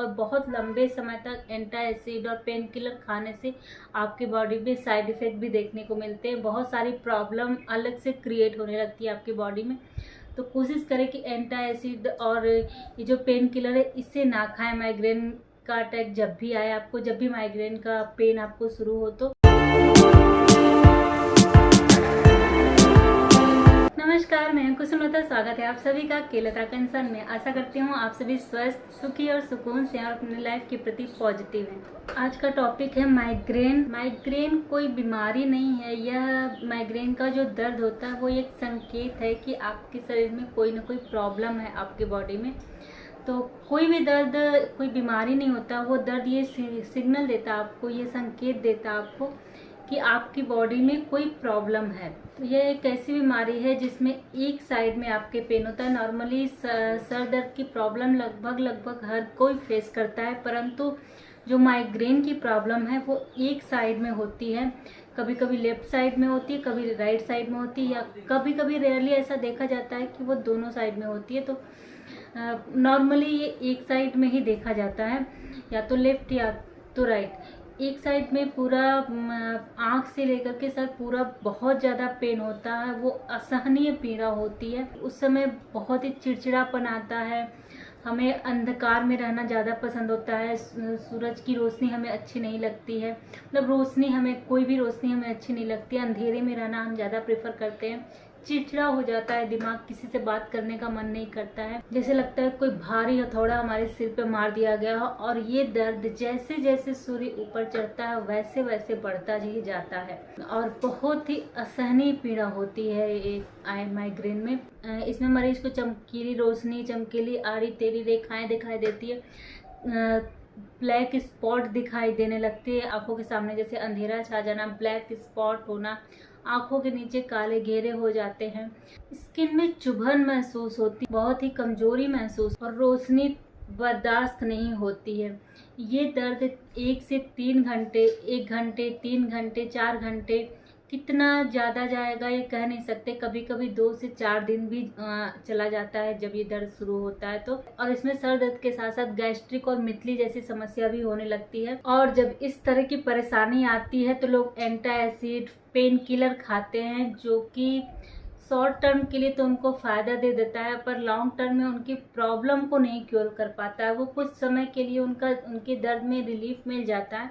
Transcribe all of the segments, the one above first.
और बहुत लंबे समय तक एंटासिड और पेन किलर खाने से आपकी बॉडी में साइड इफ़ेक्ट भी देखने को मिलते हैं। बहुत सारी प्रॉब्लम अलग से क्रिएट होने लगती है आपकी बॉडी में। तो कोशिश करें कि एंटासिड और ये जो पेन किलर है इससे ना खाएं। माइग्रेन का अटैक जब भी आए आपको, जब भी माइग्रेन का पेन आपको शुरू हो तो। नमस्कार, मैं हूं कुसुमलता। स्वागत है आप सभी का केलता कंसर्न में। आशा करती हूँ आप सभी स्वस्थ, सुखी और सुकून से और अपनी लाइफ के प्रति पॉजिटिव हैं। आज का टॉपिक है माइग्रेन। माइग्रेन कोई बीमारी नहीं है। यह माइग्रेन का जो दर्द होता है वो एक संकेत है कि आपके शरीर में कोई ना कोई प्रॉब्लम है आपके बॉडी में। तो कोई भी दर्द कोई बीमारी नहीं होता। वो दर्द ये सिग्नल देता है आपको, ये संकेत देता है आपको कि आपकी बॉडी में कोई प्रॉब्लम है। तो यह एक ऐसी बीमारी है जिसमें एक साइड में आपके पेन होता है। नॉर्मली सर दर्द की प्रॉब्लम लगभग हर कोई फेस करता है, परंतु जो माइग्रेन की प्रॉब्लम है वो एक साइड में होती है। कभी कभी लेफ्ट साइड में होती है, कभी राइट साइड में होती है, या कभी कभी रेयरली ऐसा देखा जाता है कि वो दोनों साइड में होती है। तो नॉर्मली ये एक साइड में ही देखा जाता है, या तो लेफ्ट या तो राइट। एक साइड में पूरा आँख से लेकर के सर पूरा बहुत ज़्यादा पेन होता है। वो असहनीय पीड़ा होती है। उस समय बहुत ही चिड़चिड़ापन आता है। हमें अंधकार में रहना ज़्यादा पसंद होता है। सूरज की रोशनी हमें अच्छी नहीं लगती है। मतलब रोशनी हमें, कोई भी रोशनी हमें अच्छी नहीं लगती है। अंधेरे में रहना हम ज़्यादा प्रेफर करते हैं। चिड़चिड़ा हो जाता है दिमाग, किसी से बात करने का मन नहीं करता है। जैसे लगता है कोई भारी हथौड़ा हमारे सिर पे मार दिया गया हो। और ये दर्द जैसे जैसे सूर्य ऊपर चढ़ता है वैसे वैसे बढ़ता ही जाता है और बहुत ही असहनीय पीड़ा होती है ये माइग्रेन में। इसमें मरीज को चमकीली रोशनी, चमकीली आड़ी तेरी रेखाएं दिखाई देती है। ब्लैक स्पॉट दिखाई देने लगती है आंखों के सामने, जैसे अंधेरा छा जाना, ब्लैक स्पॉट होना, आंखों के नीचे काले घेरे हो जाते हैं। स्किन में चुभन महसूस होती, बहुत ही कमजोरी महसूस, और रोशनी बर्दाश्त नहीं होती है। ये दर्द 1 से 3 घंटे, 1 घंटे, 3 घंटे, 4 घंटे, कितना ज़्यादा जाएगा ये कह नहीं सकते। कभी कभी 2 से 4 दिन भी चला जाता है जब ये दर्द शुरू होता है तो। और इसमें सर दर्द के साथ साथ गैस्ट्रिक और मितली जैसी समस्या भी होने लगती है। और जब इस तरह की परेशानी आती है तो लोग एंटासिड, पेन किलर खाते हैं, जो कि शॉर्ट टर्म के लिए तो उनको फ़ायदा दे देता है, पर लॉन्ग टर्म में उनकी प्रॉब्लम को नहीं क्योर कर पाता है। वो कुछ समय के लिए उनके दर्द में रिलीफ मिल जाता है,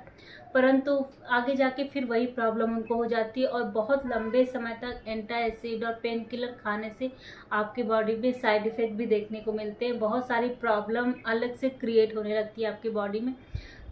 परंतु आगे जाके फिर वही प्रॉब्लम उनको हो जाती है। और बहुत लंबे समय तक एंटासिड और पेन किलर खाने से आपकी बॉडी में साइड इफ़ेक्ट भी देखने को मिलते हैं। बहुत सारी प्रॉब्लम अलग से क्रिएट होने लगती है आपकी बॉडी में।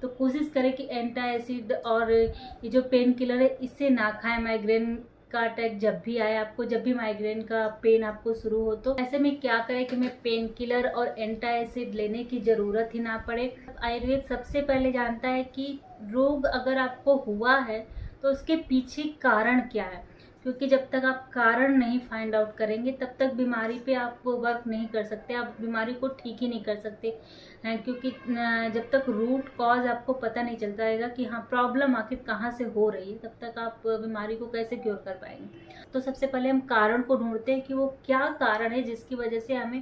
तो कोशिश करें कि एंटासिड और ये जो पेन किलर है इससे ना खाएं। माइग्रेन का अटैक जब भी आए आपको, जब भी माइग्रेन का पेन आपको शुरू हो तो ऐसे में क्या करें कि हमें पेन किलर और एंटासिड लेने की ज़रूरत ही ना पड़े। आयुर्वेद सबसे पहले जानता है कि रोग अगर आपको हुआ है तो उसके पीछे कारण क्या है, क्योंकि जब तक आप कारण नहीं फाइंड आउट करेंगे तब तक बीमारी पे आप वर्क नहीं कर सकते, आप बीमारी को ठीक ही नहीं कर सकते हैं। क्योंकि जब तक रूट कॉज आपको पता नहीं चलता रहेगा कि हाँ प्रॉब्लम आखिर कहाँ से हो रही है, तब तक आप बीमारी को कैसे क्योर कर पाएंगे। तो सबसे पहले हम कारण को ढूंढते हैं कि वो क्या कारण है जिसकी वजह से हमें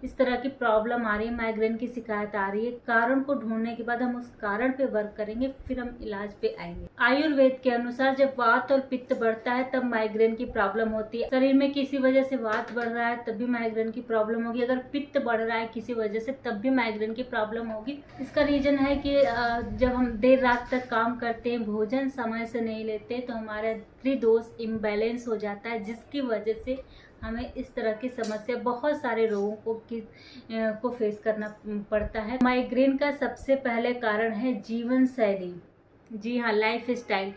इस तरह की प्रॉब्लम आ रही है, माइग्रेन की शिकायत आ रही है। कारण को ढूंढने के बाद हम उस कारण पे वर्क करेंगे, फिर हम इलाज पे आएंगे। आयुर्वेद के अनुसार जब वात और पित्त बढ़ता है तब माइग्रेन की प्रॉब्लम होती है। शरीर में किसी वजह से वात बढ़ रहा है तब भी माइग्रेन की प्रॉब्लम होगी। अगर पित्त बढ़ रहा है किसी वजह से तब भी माइग्रेन की प्रॉब्लम होगी। इसका रीजन है कि जब हम देर रात तक काम करते हैं, भोजन समय से नहीं लेते, तो हमारा त्रिदोष इम्बैलेंस हो जाता है, जिसकी वजह से हमें इस तरह की समस्या, बहुत सारे रोगों को फेस करना पड़ता है। माइग्रेन का सबसे पहले कारण है जीवन शैली। जी हाँ, लाइफ स्टाइल।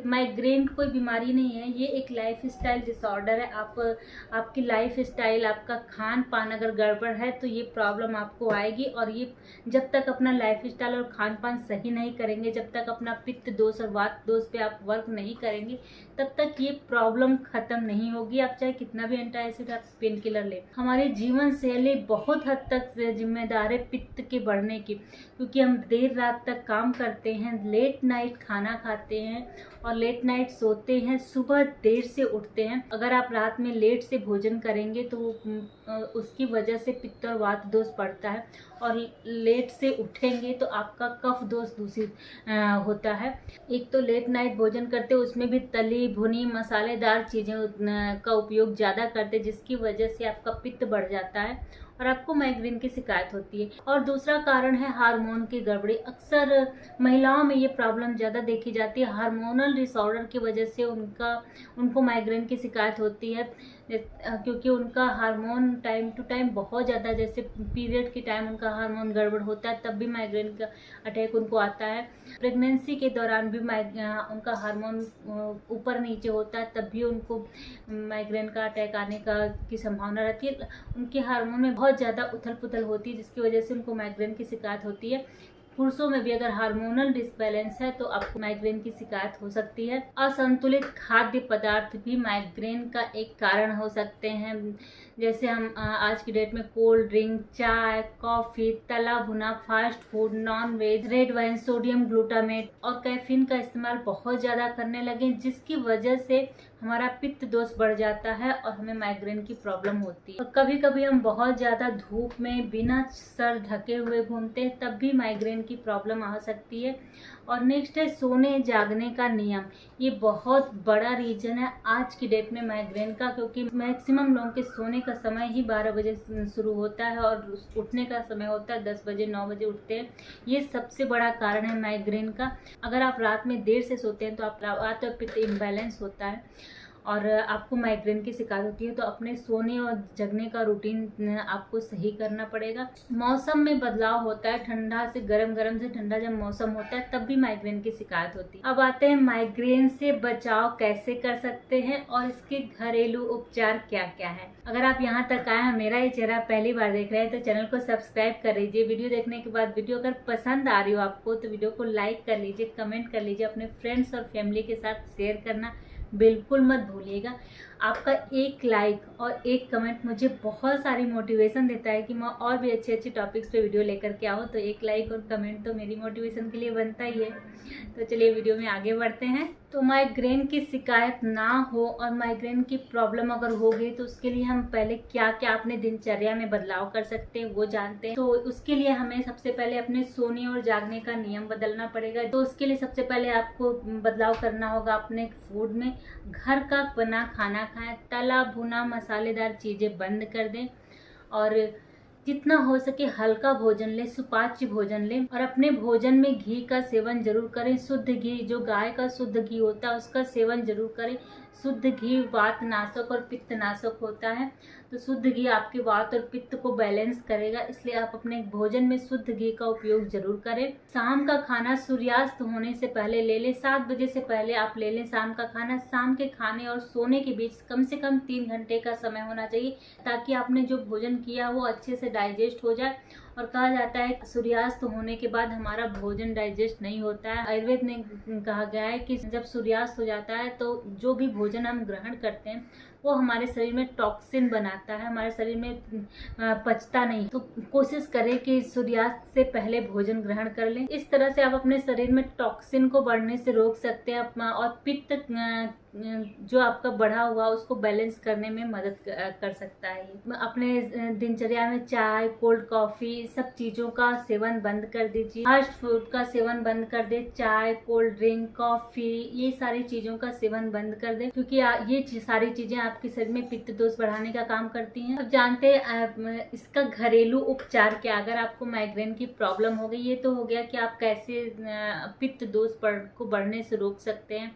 माइग्रेन कोई बीमारी नहीं है, ये एक लाइफ स्टाइल डिसऑर्डर है। आपकी लाइफ स्टाइल, आपका खान पान अगर गड़बड़ है तो ये प्रॉब्लम आपको आएगी। और ये जब तक अपना लाइफ स्टाइल और खान पान सही नहीं करेंगे, जब तक अपना पित्त दोष और वात दोष पे आप वर्क नहीं करेंगे, तब तक ये प्रॉब्लम खत्म नहीं होगी। आप चाहे कितना भी एंटासिड और पेन किलर लें। हमारी जीवन शैली बहुत हद तक जिम्मेदार है पित्त के बढ़ने की, क्योंकि हम देर रात तक काम करते हैं, लेट नाइट खाना खाते हैं और लेट नाइट सोते हैं, सुबह देर से उठते हैं। अगर आप रात में लेट से भोजन करेंगे तो वो उसकी वजह से पित्त और वात दोष बढ़ता है, और लेट से उठेंगे तो आपका कफ दोष दूषित होता है। एक तो लेट नाइट भोजन करते उसमें भी तली भुनी मसालेदार चीज़ें का उपयोग ज़्यादा करते, जिसकी वजह से आपका पित्त बढ़ जाता है और आपको माइग्रेन की शिकायत होती है। और दूसरा कारण है हार्मोन की गड़बड़ी। अक्सर महिलाओं में ये प्रॉब्लम ज़्यादा देखी जाती है। हार्मोनल डिसऑर्डर की वजह से उनको माइग्रेन की शिकायत होती है, क्योंकि उनका हार्मोन टाइम टू टाइम बहुत ज़्यादा, जैसे पीरियड के टाइम उनका हार्मोन गड़बड़ होता है तब भी माइग्रेन का अटैक उनको आता है। प्रेगनेंसी के दौरान भी उनका हार्मोन ऊपर नीचे होता है तब भी उनको माइग्रेन का अटैक आने की संभावना रहती है। उनके हार्मोन में बहुत ज़्यादा उथल पुथल होती है, जिसकी वजह से उनको माइग्रेन की शिकायत होती है। पुरुषों में भी अगर हार्मोनल डिसबैलेंस है तो आपको माइग्रेन की शिकायत हो सकती है। असंतुलित खाद्य पदार्थ भी माइग्रेन का एक कारण हो सकते हैं, जैसे हम आज की डेट में कोल्ड ड्रिंक, चाय, कॉफ़ी, तला भुना fast food, non veg, red wine, sodium glutamate और कैफीन का इस्तेमाल बहुत ज़्यादा करने लगे, जिसकी वजह से हमारा पित्त दोष बढ़ जाता है और हमें माइग्रेन की प्रॉब्लम होती है। और कभी कभी हम बहुत ज़्यादा धूप में बिना सर ढके हुए घूमते हैं तब भी माइग्रेन की प्रॉब्लम आ सकती है। और नेक्स्ट है सोने जागने का नियम। ये बहुत बड़ा रीजन है आज की डेट में माइग्रेन का, क्योंकि मैक्सिमम लोगों के सोने का समय ही 12 बजे शुरू होता है और उठने का समय होता है 10 बजे 9 बजे उठते हैं। ये सबसे बड़ा कारण है माइग्रेन का। अगर आप रात में देर से सोते हैं तो आप वात और पित्त इम्बैलेंस होता है और आपको माइग्रेन की शिकायत होती है। तो अपने सोने और जगने का रूटीन आपको सही करना पड़ेगा। मौसम में बदलाव होता है, ठंडा से गर्म, गर्म से ठंडा जब मौसम होता है तब भी माइग्रेन की शिकायत होती है। अब आते हैं माइग्रेन से बचाव कैसे कर सकते हैं और इसके घरेलू उपचार क्या क्या है। अगर आप यहाँ तक आए हैं, मेरा ये चेहरा पहली बार देख रहे हैं तो चैनल को सब्सक्राइब कर लीजिए। वीडियो देखने के बाद वीडियो अगर पसंद आ रही हो आपको तो वीडियो को लाइक कर लीजिए, कमेंट कर लीजिए, अपने फ्रेंड्स और फैमिली के साथ शेयर करना बिल्कुल मत भूलिएगा। आपका एक लाइक और एक कमेंट मुझे बहुत सारी मोटिवेशन देता है कि मैं और भी अच्छे अच्छे टॉपिक्स पे वीडियो लेकर के आऊँ। तो एक लाइक और कमेंट तो मेरी मोटिवेशन के लिए बनता ही है। तो चलिए वीडियो में आगे बढ़ते हैं। तो माइग्रेन की शिकायत ना हो और माइग्रेन की प्रॉब्लम अगर हो गई तो उसके लिए हम पहले क्या क्या अपने दिनचर्या में बदलाव कर सकते हैं वो जानते हैं। तो उसके लिए हमें सबसे पहले अपने सोने और जागने का नियम बदलना पड़ेगा। तो उसके लिए सबसे पहले आपको बदलाव करना होगा अपने फूड में। घर का बना खाना खाएं, तला भुना मसालेदार चीज़ें बंद कर दें और जितना हो सके हल्का भोजन लें, सुपाच्य भोजन लें और अपने भोजन में घी का सेवन जरूर करें। शुद्ध घी, जो गाय का शुद्ध घी होता है उसका सेवन जरूर करें। शुद्ध घी वात नाशक और पित्त नाशक होता है, तो शुद्ध घी आपके वात और पित्त को बैलेंस करेगा, इसलिए आप अपने भोजन में शुद्ध घी का उपयोग जरूर करें। शाम का खाना सूर्यास्त होने से पहले ले लें, 7 बजे से पहले आप ले लें शाम का खाना। शाम के खाने और सोने के बीच कम से कम 3 घंटे का समय होना चाहिए, ताकि आपने जो भोजन किया वो अच्छे से डाइजेस्ट हो जाए। और कहा जाता है सूर्यास्त होने के बाद हमारा भोजन डाइजेस्ट नहीं होता है। आयुर्वेद में कहा गया है कि जब सूर्यास्त हो जाता है तो जो भी भोजन हम ग्रहण करते हैं वो हमारे शरीर में टॉक्सिन बनाता है, हमारे शरीर में पचता नहीं। तो कोशिश करें कि सूर्यास्त से पहले भोजन ग्रहण कर लें। इस तरह से आप अपने शरीर में टॉक्सिन को बढ़ने से रोक सकते हैं और पित्त जो आपका बढ़ा हुआ उसको बैलेंस करने में मदद कर सकता है। अपने दिनचर्या में चाय, कोल्ड कॉफ़ी, सब चीज़ों का सेवन बंद कर दीजिए। फास्ट फूड का सेवन बंद कर दे। चाय, कोल्ड ड्रिंक, कॉफ़ी, ये सारी चीज़ों का सेवन बंद कर दे, क्योंकि ये सारी चीज़ें आपके शरीर में पित्त दोष बढ़ाने का काम करती हैं। अब जानते हैं इसका घरेलू उपचार क्या। अगर आपको माइग्रेन की प्रॉब्लम हो गई, ये तो हो गया कि आप कैसे पित्त दोष को बढ़ने से रोक सकते हैं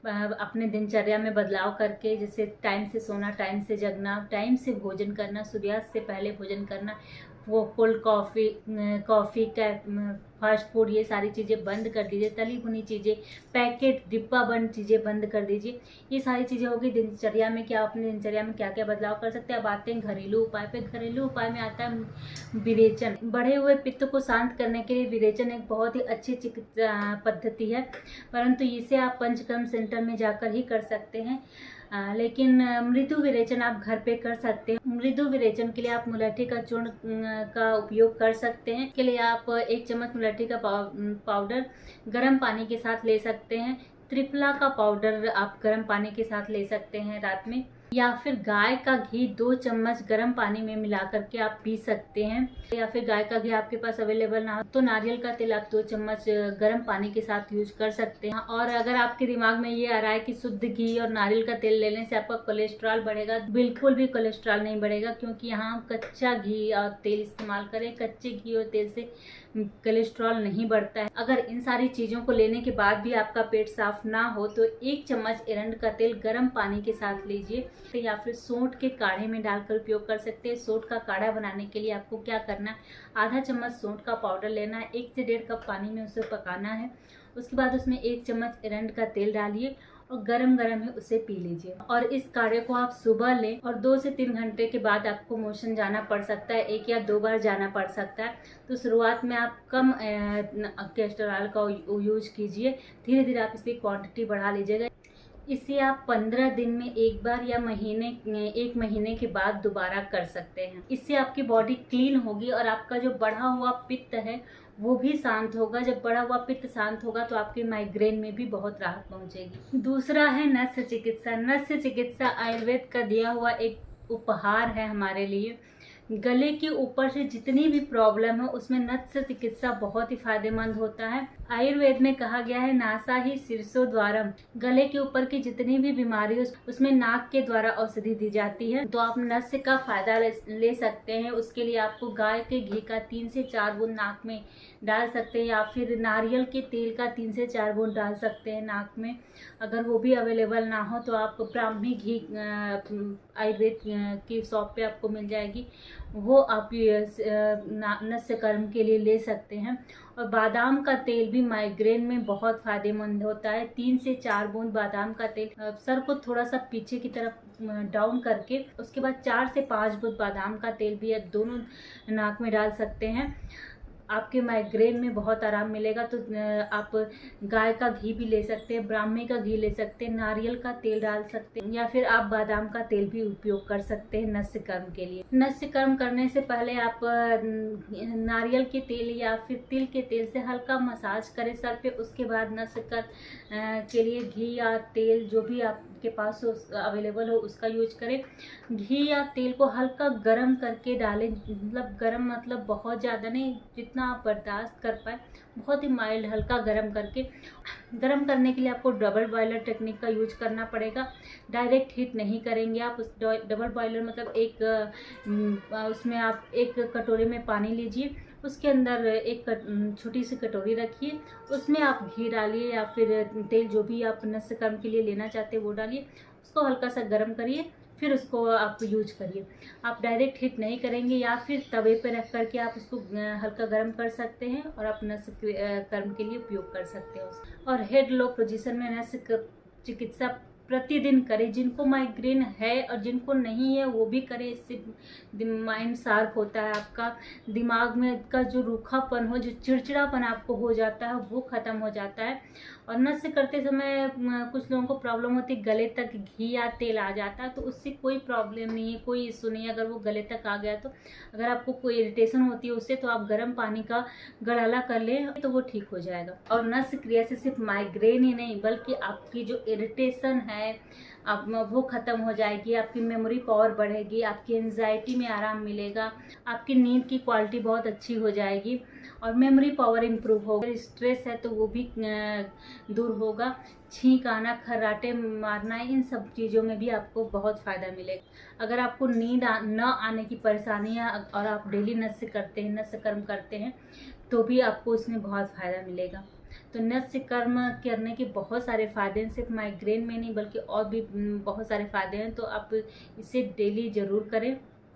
अपने दिनचर्या में बदलाव करके, जैसे टाइम से सोना, टाइम से जगना, टाइम से भोजन करना, सूर्यास्त से पहले भोजन करना, वो कोल्ड कॉफ़ी का फास्ट फूड, ये सारी चीज़ें बंद कर दीजिए। तली भुनी चीज़ें, पैकेट डिब्बा बंद चीज़ें बंद कर दीजिए। ये सारी चीज़ें होगी दिनचर्या में। क्या अपने दिनचर्या में क्या क्या बदलाव कर सकते हैं। अब आते हैं घरेलू उपाय पे। घरेलू उपाय में आता है विरेचन। बढ़े हुए पित्त को शांत करने के लिए विरेचन एक बहुत ही अच्छी चिकित्सा पद्धति है, परंतु इसे आप पंचकर्म सेंटर में जाकर ही कर सकते हैं। लेकिन मृदु विरेचन आप घर पे कर सकते हैं। मृदु विरेचन के लिए आप मुलट्ठी का चूर्ण का उपयोग कर सकते हैं। के लिए आप 1 चम्मच मुलट्ठी का पाउडर गर्म पानी के साथ ले सकते हैं। त्रिफला का पाउडर आप गर्म पानी के साथ ले सकते हैं रात में। या फिर गाय का घी 2 चम्मच गर्म पानी में मिला करके आप पी सकते हैं। या फिर गाय का घी आपके पास अवेलेबल ना हो तो नारियल का तेल आप 2 चम्मच गर्म पानी के साथ यूज कर सकते हैं। और अगर आपके दिमाग में ये आ रहा है कि शुद्ध घी और नारियल का तेल लेने से आपका कोलेस्ट्रॉल बढ़ेगा, बिल्कुल भी कोलेस्ट्रॉल नहीं बढ़ेगा, क्योंकि यहाँ हम कच्चा घी और तेल इस्तेमाल करें। कच्चे घी और तेल से कोलेस्ट्रॉल नहीं बढ़ता है। अगर इन सारी चीज़ों को लेने के बाद भी आपका पेट साफ ना हो तो 1 चम्मच एरंड का तेल गर्म पानी के साथ लीजिए, या फिर सोंठ के काढ़े में डालकर उपयोग कर सकते हैं। सोंठ का काढ़ा बनाने के लिए आपको क्या करना है, आधा चम्मच सोंठ का पाउडर लेना है, 1 से 1.5 कप पानी में उसे पकाना है। उसके बाद उसमें 1 चम्मच एरंड का तेल डालिए और गरम गरम ही उसे पी लीजिए। और इस काढ़े को आप सुबह लें और 2 से 3 घंटे के बाद आपको मोशन जाना पड़ सकता है, 1 या 2 बार जाना पड़ सकता है। तो शुरुआत में आप कम कैस्टर ऑयल का यूज कीजिए, धीरे धीरे आप इसकी क्वांटिटी बढ़ा लीजिएगा। इसे आप 15 दिन में एक बार या 1 महीने के बाद दोबारा कर सकते हैं। इससे आपकी बॉडी क्लीन होगी और आपका जो बढ़ा हुआ पित्त है वो भी शांत होगा। जब बढ़ा हुआ पित्त शांत होगा तो आपके माइग्रेन में भी बहुत राहत पहुंचेगी। दूसरा है नस्य चिकित्सा। नस्य चिकित्सा आयुर्वेद का दिया हुआ एक उपहार है हमारे लिए। गले के ऊपर से जितनी भी प्रॉब्लम है उसमें नस्य चिकित्सा बहुत ही फायदेमंद होता है। आयुर्वेद में कहा गया है नासा ही शीर्षो द्वारम, गले के ऊपर की जितनी भी बीमारी है उसमें नाक के द्वारा औषधि दी जाती है। तो आप नस्य का फायदा ले सकते हैं। उसके लिए आपको गाय के घी का 3 से 4 बूंद नाक में डाल सकते हैं, या फिर नारियल के तेल का 3 से 4 बूंद डाल सकते हैं नाक में। अगर वो भी अवेलेबल ना हो तो आप ब्राह्मी घी आयुर्वेद की शॉप पे आपको मिल जाएगी, वो आप नस्य कर्म के लिए ले सकते हैं। और बादाम का तेल भी माइग्रेन में बहुत फायदेमंद होता है। 3 से 4 बूंद बादाम का तेल, सर को थोड़ा सा पीछे की तरफ डाउन करके उसके बाद 4 से 5 बूंद बादाम का तेल भी आप दोनों नाक में डाल सकते हैं। आपके माइग्रेन में बहुत आराम मिलेगा। तो आप गाय का घी भी ले सकते हैं, ब्राह्मी का घी ले सकते हैं, नारियल का तेल डाल सकते हैं, या फिर आप बादाम का तेल भी उपयोग कर सकते हैं नस्य कर्म के लिए। नस्य कर्म करने से पहले आप नारियल के तेल या फिर तिल के तेल से हल्का मसाज करें सर पे। उसके बाद नस्य कर्म के लिए घी या तेल जो भी आपके पास अवेलेबल हो उसका यूज करें। घी या तेल को हल्का गर्म करके डालें, मतलब गर्म मतलब बहुत ज़्यादा नहीं, जितना आप बर्दाश्त कर पाए, बहुत ही माइल्ड हल्का गरम करके। गरम करने के लिए आपको डबल बॉयलर टेक्निक का यूज करना पड़ेगा। डायरेक्ट हीट नहीं करेंगे आप। उस डबल बॉयलर मतलब उसमें आप 1 कटोरे में पानी लीजिए, उसके अंदर एक छोटी सी कटोरी रखिए, उसमें आप घी डालिए या फिर तेल जो भी आप नस्य कर्म के लिए लेना चाहते हैं वो डालिए, उसको हल्का सा गर्म करिए, फिर उसको आप यूज करिए। आप डायरेक्ट हीट नहीं करेंगे, या फिर तवे पे रख करके आप उसको हल्का गर्म कर सकते हैं और आप नस्य कर्म के लिए उपयोग कर सकते हैं। और हेड लो पोजीशन में नस्य चिकित्सा प्रतिदिन करें। जिनको माइग्रेन है और जिनको नहीं है वो भी करें। इससे माइंड शार्प होता है, आपका दिमाग में का जो रूखापन हो, जो चिड़चिड़ापन आपको हो जाता है वो ख़त्म हो जाता है। और नस्य करते समय कुछ लोगों को प्रॉब्लम होती है, गले तक घी या तेल आ जाता है, तो उससे कोई प्रॉब्लम नहीं है, कोई इशू नहीं है। अगर वो गले तक आ गया तो अगर आपको कोई इरिटेशन होती है उससे, तो आप गर्म पानी का गड़ाला कर लें तो वो ठीक हो जाएगा। और नस्य क्रिया से सिर्फ माइग्रेन ही नहीं बल्कि आपकी जो इरिटेशन है आप वो ख़त्म हो जाएगी, आपकी मेमोरी पावर बढ़ेगी, आपकी एंजाइटी में आराम मिलेगा, आपकी नींद की क्वालिटी बहुत अच्छी हो जाएगी और मेमोरी पावर इम्प्रूव होगा। स्ट्रेस है तो वो भी दूर होगा। छींक आना, खर्राटे मारना, इन सब चीज़ों में भी आपको बहुत फ़ायदा मिलेगा। अगर आपको नींद न आने की परेशानी है और आप डेली नस्य करते हैं, नस्य कर्म करते हैं, तो भी आपको इसमें बहुत फ़ायदा मिलेगा। तो नस्य कर्म करने के बहुत सारे फ़ायदे हैं, सिर्फ माइग्रेन में नहीं बल्कि और भी बहुत सारे फ़ायदे हैं। तो आप इसे डेली ज़रूर करें,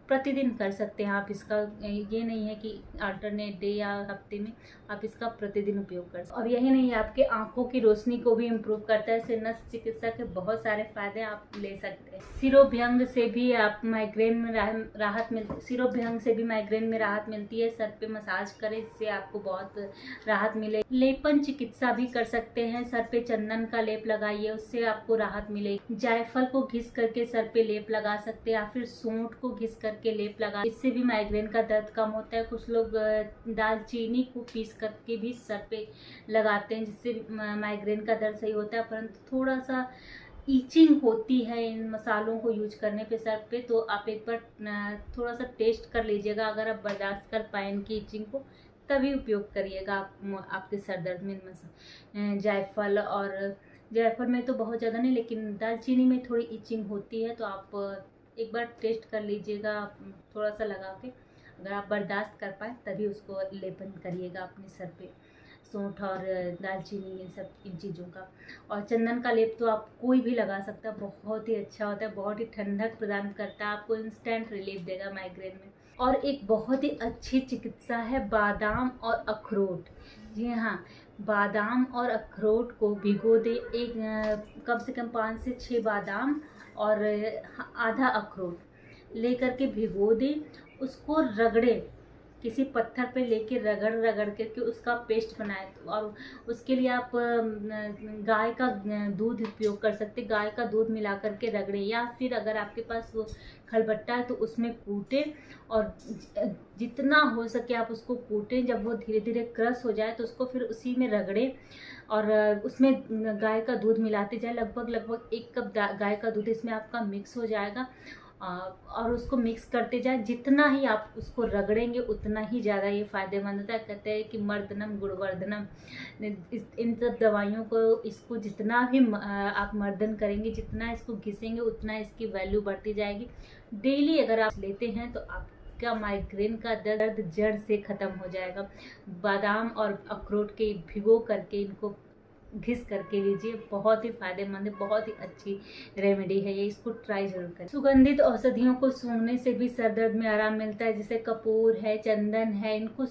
प्रतिदिन कर सकते हैं आप इसका। ये नहीं है कि अल्टरनेट डे या हफ्ते में, आप इसका प्रतिदिन उपयोग कर सकते हैं। और यही नहीं, आपके आंखों की रोशनी को भी इम्प्रूव करता है। इससे नस्य चिकित्सा के बहुत सारे फायदे आप ले सकते हैं। सिरोभ्यंग से भी आप माइग्रेन में राहत मिलती, सिरोभ्यंग से भी माइग्रेन में राहत मिलती है। सर पे मसाज करें, इससे आपको बहुत राहत मिलेगी। लेपन चिकित्सा भी कर सकते हैं, सर पे चंदन का लेप लगाइए, उससे आपको राहत मिलेगी। जायफल को घिस करके सर पे लेप लगा सकते हैं, या फिर सूंठ को घिस करके लेप लगा, इससे भी माइग्रेन का दर्द कम होता है। कुछ लोग दालचीनी को पीस करके भी सर पे लगाते हैं, जिससे माइग्रेन का दर्द सही होता है। परंतु थोड़ा सा ईचिंग होती है इन मसालों को यूज करने पे सर पे, तो आप एक बार थोड़ा सा टेस्ट कर लीजिएगा। अगर आप बर्दाश्त कर पाए इनकी ईचिंग को तभी उपयोग करिएगा आप आपके सर दर्द में। जायफल, और जायफल में तो बहुत ज़्यादा नहीं, लेकिन दालचीनी में थोड़ी ईचिंग होती है, तो आप एक बार टेस्ट कर लीजिएगा थोड़ा सा लगा के। अगर आप बर्दाश्त कर पाए तभी उसको लेपन करिएगा अपने सर पे, सौंठ और दालचीनी इन चीज़ों का। और चंदन का लेप तो आप कोई भी लगा सकता है, बहुत ही अच्छा होता है, बहुत ही ठंडक प्रदान करता है, आपको इंस्टेंट रिलीफ देगा माइग्रेन में। और एक बहुत ही अच्छी चिकित्सा है बादाम और अखरोट। जी हाँ, बादाम और अखरोट को भिगो दे, कम से कम 5 से 6 बादाम और आधा अखरोट लेकर के भिगो दे, उसको रगड़े, किसी पत्थर पे लेके रगड़ रगड़ करके उसका पेस्ट बनाए। और उसके लिए आप गाय का दूध उपयोग कर सकते, गाय का दूध मिला करके रगड़े, या फिर अगर आपके पास वो खलबट्टा है तो उसमें कूटे, और जितना हो सके आप उसको कूटें। जब वो धीरे धीरे क्रश हो जाए तो उसको फिर उसी में रगड़े, और उसमें गाय का दूध मिलाते जाए। लगभग 1 कप गाय का दूध इसमें आपका मिक्स हो जाएगा, और उसको मिक्स करते जाए। जितना ही आप उसको रगड़ेंगे उतना ही ज़्यादा ये फ़ायदेमंद होता है। कहते हैं कि मर्दनम गुणवर्धनम, इन सब दवाइयों को, इसको जितना भी आप मर्दन करेंगे, जितना इसको घिसेंगे, उतना इसकी वैल्यू बढ़ती जाएगी। डेली अगर आप लेते हैं तो आपका माइग्रेन का दर्द जड़ से ख़त्म हो जाएगा। बादाम और अखरोट के भिगो करके इनको घिस करके लीजिए, बहुत ही फायदेमंद है, बहुत ही अच्छी रेमेडी है ये, इसको ट्राई जरूर करें। सुगंधित औषधियों को सूंघने से भी सर दर्द में आराम मिलता है, जैसे कपूर है, चंदन है, इनको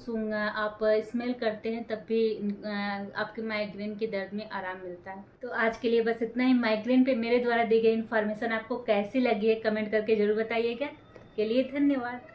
आप स्मेल करते हैं तब भी आपके माइग्रेन के दर्द में आराम मिलता है। तो आज के लिए बस इतना ही। माइग्रेन पे मेरे द्वारा दी गई इन्फॉर्मेशन आपको कैसी लगी है कमेंट करके जरूर बताइएगा। के लिए धन्यवाद।